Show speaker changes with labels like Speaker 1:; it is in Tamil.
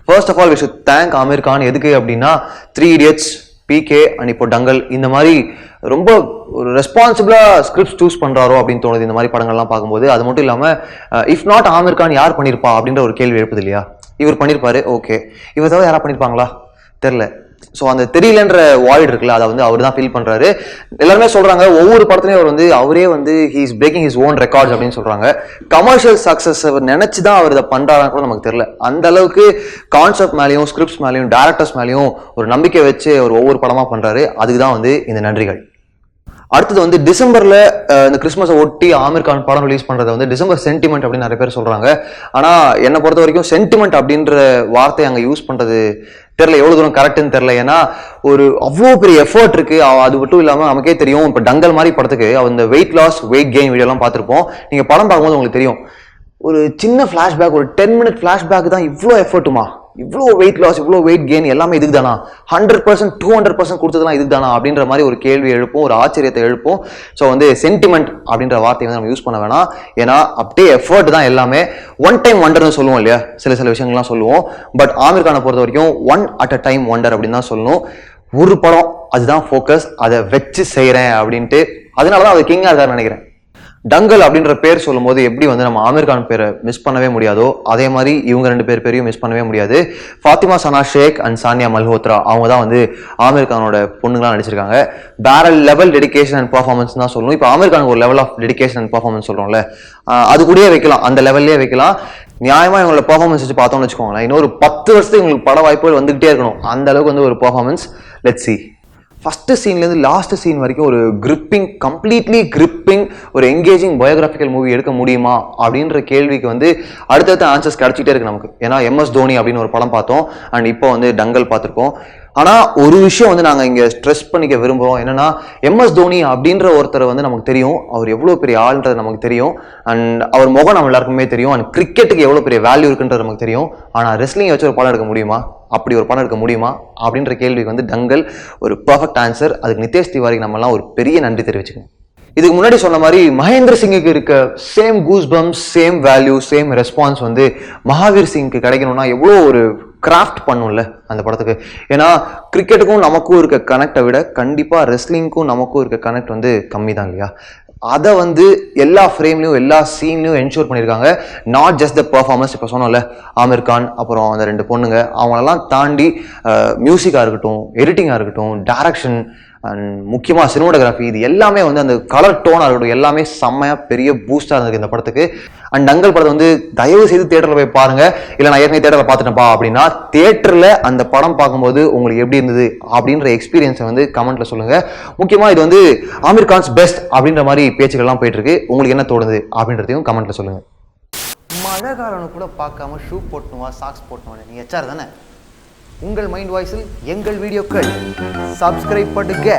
Speaker 1: First of all we should thank Aamir Khan. எதுக்கு அப்படின்னா 3 Idiots, பிகே அண்ட் இப்போ டங்கல் இந்த மாதிரி ரொம்ப ஒரு ரெஸ்பான்சிபிளா ஸ்கிரிப்ட் சூஸ் பண்றாரோ அப்படின்னு தோணுது இந்த மாதிரி படங்கள்லாம் பார்க்கும்போது. அது மட்டும் இல்லாம இஃப் நாட் ஆமீர் கான் யார் பண்ணிருப்பா அப்படின்ற ஒரு கேள்வி எழுப்புது இல்லையா? இவர் பண்ணிருப்பாரு, ஓகே, இவர் தவிர யாரா பண்ணிருப்பாங்களா தெரியல. ஸோ அந்த தெரியலன்ற வாய்டு இருக்குல்ல, அதை வந்து அவர் தான் ஃபீல் பண்றாரு. எல்லாருமே சொல்றாங்க ஒவ்வொரு படத்துலையும் அவர் வந்து அவரே வந்து he's breaking his own records அப்படின்னு சொல்றாங்க. கமர்ஷியல் சக்சஸ் அவர் நினைச்சுதான் அவர் இதை பண்றாரான்னு கூட நமக்கு தெரியல. அந்த அளவுக்கு கான்செப்ட் மேலேயும் ஸ்கிரிப்ட்ஸ் மேலேயும் டேரக்டர்ஸ் மேலேயும் ஒரு நம்பிக்கை வச்சு அவர் ஒவ்வொரு படமா பண்றாரு. அதுக்கு தான் வந்து இந்த நன்றிகள். அடுத்தது வந்து டிசம்பர்ல இந்த கிறிஸ்மஸை ஒட்டி ஆமீர் கான் படம் ரிலீஸ் பண்றதை வந்து டிசம்பர் சென்டிமெண்ட் அப்படின்னு நிறைய பேர் சொல்றாங்க. ஆனா என்னை பொறுத்த வரைக்கும் சென்டிமெண்ட் அப்படின்ற வார்த்தையை அங்க யூஸ் பண்றது தெரியல, எவ்வளவு தூரம் கரெக்ட்னு தெரியல. ஏன்னா ஒரு அவ்வளோ பெரிய எஃபர்ட் இருக்கு. அது மட்டும் இல்லாம நமக்கே தெரியும், இப்போ டங்கல் மாதிரி படத்துக்கு இந்த weight loss weight gain video எல்லாம் பார்த்திருப்போம். நீங்க படம் பார்க்கும்போது உங்களுக்கு தெரியும், ஒரு சின்ன ஃபிளாஷ்பேக், ஒரு 10 minute ஃபிளாஷ்பேக் தான் இவ்வளோ எஃபர்ட்டுமா, இவ்வளோ வெயிட் லாஸ், இவ்வளோ வெயிட் கெயின் எல்லாமே இதுக்கு தானா, 100% 200% கொடுத்ததுலாம் இதுக்கு தானா அப்படின்ற மாதிரி ஒரு கேள்வி எழுப்பும், ஒரு ஆச்சரியத்தை எழுப்பும். ஸோ வந்து சென்டிமெண்ட் அப்படின்ற வார்த்தையை வந்து நம்ம யூஸ் பண்ண வேணாம். ஏன்னா அப்படியே எஃபர்ட் தான் எல்லாமே. ஒன் டைம் ஒண்டர்னு சொல்லுவோம் இல்லையா, சில விஷயங்கள்லாம் சொல்லுவோம். பட் ஆமீர் கானை பொறுத்த வரைக்கும் one at a time wonder அப்படின்னு தான் சொல்லணும். ஒரு படம் அதுதான் ஃபோக்கஸ், அதை வச்சு செய்கிறேன் அப்படின்ட்டு. அதனாலதான் அது கிங்கா இருக்காருன்னு நினைக்கிறேன். டங்கல் அப்படின்ற பேர் சொல்லும் போது எப்படி வந்து நம்ம ஆமீர் கான் பேரை மிஸ் பண்ணவே முடியாதோ, அதே மாதிரி இவங்க 2 பேரையும் மிஸ் பண்ணவே முடியாது. ஃபாத்திமா சனா ஷேக் அண்ட் சானியா மல்ஹோத்ரா அவங்க தான் வந்து ஆமீர் கானோட பொண்ணுங்களா நடிச்சிருக்காங்க. வேற லெவல் டெடிகேஷன் அண்ட் பர்ஃபார்மன்ஸ் தான் சொல்லணும். இப்போ ஆமீர் கானுக்கு ஒரு level of dedication and performance சொல்றோம்ல, அது கூடயே வைக்கலாம், அந்த லெவல்லே வைக்கலாம். நியாயமா இவங்களோட பர்ஃபார்மன்ஸ் வச்சு பார்த்தோம்னு வச்சுக்கோங்களேன், இன்னொரு 10 வருஷத்துக்கு இவங்களுக்கு பட வாய்ப்புகள் வந்துகிட்டே இருக்கணும். அந்த அளவுக்கு வந்து ஒரு பர்ஃபார்மன்ஸ். Let's see. ஃபர்ஸ்ட் சீன்லேருந்து லாஸ்ட் சீன் வரைக்கும் ஒரு கிரிப்பிங், கம்ப்ளீட்லி கிரிப்பிங், ஒரு என்கேஜிங் பயோகிராஃபிக்கல் மூவி எடுக்க முடியுமா அப்படின்ற கேள்விக்கு வந்து அடுத்தடுத்த ஆன்சர்ஸ் கிடைச்சிட்டே இருக்கு நமக்கு. ஏன்னா எம்எஸ் தோனி அப்படின்னு ஒரு படம் பார்த்தோம், அண்ட் இப்போ வந்து டங்கல் பார்த்துருக்கோம். ஆனால் ஒரு விஷயம் வந்து நாங்கள் இங்கே ஸ்ட்ரெஸ் பண்ணிக்க விரும்புகிறோம். என்னன்னா, எம்எஸ் தோனி அப்படின்ற ஒருத்தர் வந்து நமக்கு தெரியும், அவர் எவ்வளோ பெரிய ஆள்ன்றது நமக்கு தெரியும், அண்ட் அவர் முகம் நம்ம எல்லாருக்குமே தெரியும், அண்ட் கிரிக்கெட்டுக்கு எவ்வளோ பெரிய வேல்யூ இருக்குன்றது நமக்கு தெரியும். ஆனால் ரெஸ்லிங் வச்சு ஒரு படம் எடுக்க முடியுமா, அப்படி ஒரு படம் எடுக்க முடியுமா அப்படின்ற கேள்விக்கு வந்து டங்கல் ஒரு பர்ஃபெக்ட் ஆன்சர். அதுக்கு நிதேஷ் திவாரிக்கு நம்மலாம் ஒரு பெரிய நன்றி தெரிவிச்சுக்கணும். இதுக்கு முன்னாடி சொன்ன மாதிரி மகேந்திர சிங்குக்கு இருக்க same goose bumps, same value, same response வந்து மகாவீர் சிங்க்கு கிடைக்கணும்னா எவ்வளோ ஒரு கிராஃப்ட் பண்ணும்ல அந்த படத்துக்கு. ஏன்னா கிரிக்கெட்டுக்கும் நமக்கும் இருக்க கனெக்டை விட கண்டிப்பாக ரெஸ்லிங்க்கும் நமக்கும் இருக்க கனெக்ட் வந்து கம்மி தான் இல்லையா? அதை வந்து எல்லா ஃப்ரேம்லையும் எல்லா சீன்லையும் என்ஷூர் பண்ணியிருக்காங்க. Not just the performance. இப்போ சொன்னோம்ல ஆமீர் கான், அப்புறம் அந்த 2 பொண்ணுங்க, அவங்களெல்லாம் தாண்டி மியூசிக்காக இருக்கட்டும், எடிட்டிங்காக இருக்கட்டும், டைரக்ஷன் அண்ட் முக்கியமாக சினிமோட்டோகிராஃபி, இது எல்லாமே வந்து அந்த கலர் டோனாக இருக்கட்டும், எல்லாமே செம்மையாக பெரிய பூஸ்டாக இருந்திருக்கு இந்த படத்துக்கு. அண்ட் டங்கல் படத்தை வந்து தயவு செய்து தியேட்டரில் போய் பாருங்க. இல்லை நான் ஏற்கனவே தியேட்டரில் பார்த்துட்டேன்ப்பா அப்படின்னா, தியேட்டரில் அந்த படம் பார்க்கும்போது உங்களுக்கு எப்படி இருந்தது அப்படின்ற எக்ஸ்பீரியன்ஸை வந்து கமெண்ட்ல சொல்லுங்க. முக்கியமாக இது வந்து ஆமீர் கான்ஸ் பெஸ்ட் அப்படின்ற மாதிரி பேச்சுக்கள்லாம் போயிட்டு இருக்கு. உங்களுக்கு என்ன தோணுது அப்படின்றதையும் கமெண்ட்ல சொல்லுங்க. மழை காலம் கூட பார்க்காம ஷூ போட்டணுமா, சாக்ஸ் போட்டணுமா, நீ எச்சார் தானே? உங்கள் மைண்ட் வாய்ஸில் எங்கள் வீடியோக்கள் சப்ஸ்கிரைப் பண்ணுங்க.